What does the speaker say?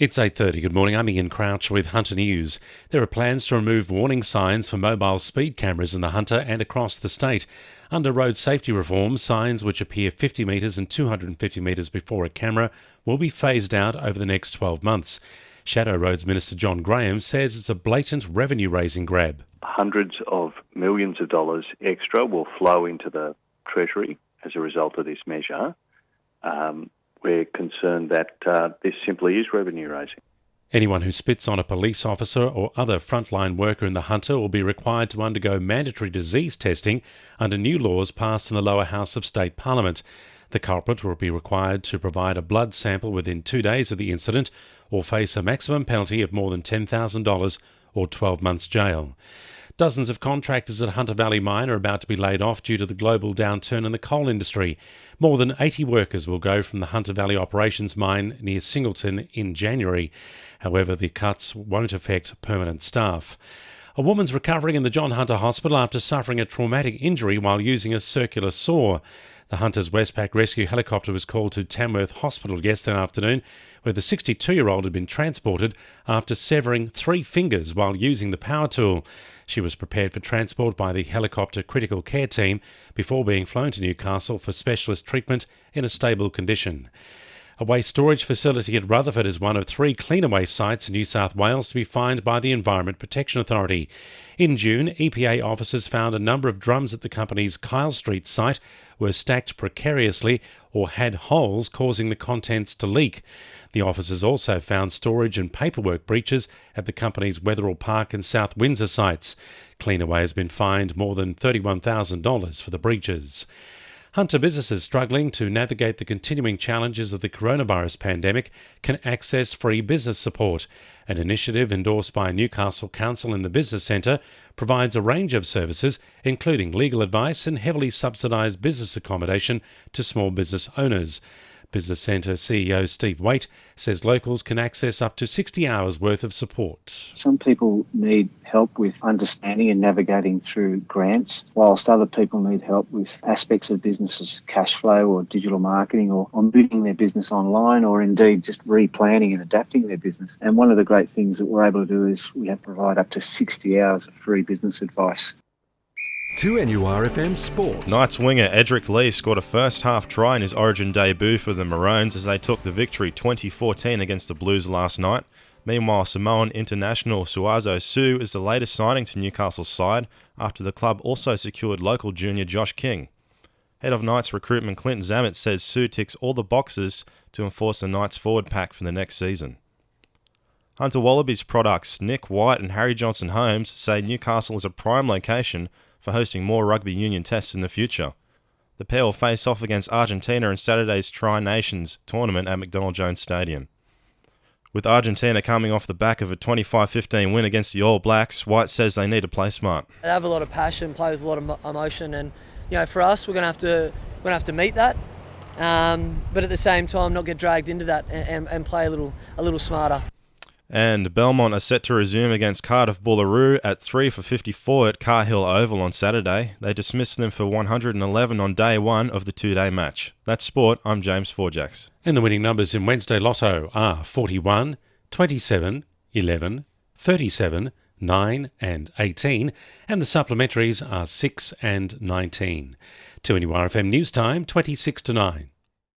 It's 8:30. Good morning. I'm Ian Crouch with Hunter News. There are plans to remove warning signs for mobile speed cameras in the Hunter and across the state. Under road safety reform, signs which appear 50 metres and 250 metres before a camera will be phased out over the next 12 months. Shadow Roads Minister John Graham says it's a blatant revenue-raising grab. Hundreds of millions of dollars extra will flow into the Treasury as a result of this measure. We're concerned that this simply is revenue raising. Anyone who spits on a police officer or other frontline worker in the Hunter will be required to undergo mandatory disease testing under new laws passed in the lower house of state parliament. The culprit will be required to provide a blood sample within 2 days of the incident or face a maximum penalty of more than $10,000 or 12 months jail. Dozens of contractors at Hunter Valley Mine are about to be laid off due to the global downturn in the coal industry. More than 80 workers will go from the Hunter Valley Operations Mine near Singleton in January. However, the cuts won't affect permanent staff. A woman's recovering in the John Hunter Hospital after suffering a traumatic injury while using a circular saw. The Hunter's Westpac rescue helicopter was called to Tamworth Hospital yesterday afternoon, where the 62-year-old had been transported after severing 3 fingers while using the power tool. She was prepared for transport by the helicopter critical care team before being flown to Newcastle for specialist treatment in a stable condition. A waste storage facility at Rutherford is one of 3 cleaner waste sites in New South Wales to be fined by the Environment Protection Authority. In June, EPA officers found a number of drums at the company's Kyle Street site were stacked precariously or had holes causing the contents to leak. The officers also found storage and paperwork breaches at the company's Wetherill Park and South Windsor sites. Cleanaway has been fined more than $31,000 for the breaches. Hunter businesses struggling to navigate the continuing challenges of the coronavirus pandemic can access free business support. An initiative endorsed by Newcastle Council in the Business Centre provides a range of services, including legal advice and heavily subsidised business accommodation to small business owners. Business Centre CEO Steve Waite says locals can access up to 60 hours worth of support. Some people need help with understanding and navigating through grants, whilst other people need help with aspects of businesses, cash flow or digital marketing or moving their business online or indeed just replanning and adapting their business. And one of the great things that we're able to do is we have provide up to 60 hours of free business advice. 2NURFM Sport. Knights winger Edric Lee scored a first-half try in his Origin debut for the Maroons as they took the victory 2014 against the Blues last night. Meanwhile, Samoan international Suazo Su is the latest signing to Newcastle's side after the club also secured local junior Josh King. Head of Knights recruitment Clinton Zammit says Su ticks all the boxes to enforce the Knights forward pack for the next season. Hunter Wallabies products Nick White and Harry Johnson Holmes say Newcastle is a prime location for hosting more rugby union tests in the future. The pair will face off against Argentina in Saturday's Tri-Nations tournament at McDonald Jones Stadium. With Argentina coming off the back of a 25-15 win against the All Blacks, White says they need to play smart. They have a lot of passion, play with a lot of emotion, and for us, we're going to have to meet that, but at the same time, not get dragged into that and play a little smarter. And Belmont are set to resume against Cardiff Boolaroo at 3 for 54 at Cahill Oval on Saturday. They dismissed them for 111 on day 1 of the 2-day match. That's sport. I'm James Forgacs. And the winning numbers in Wednesday Lotto are 41, 27, 11, 37, 9 and 18, and the supplementaries are 6 and 19. 2NURFM News Time, 26 to 9.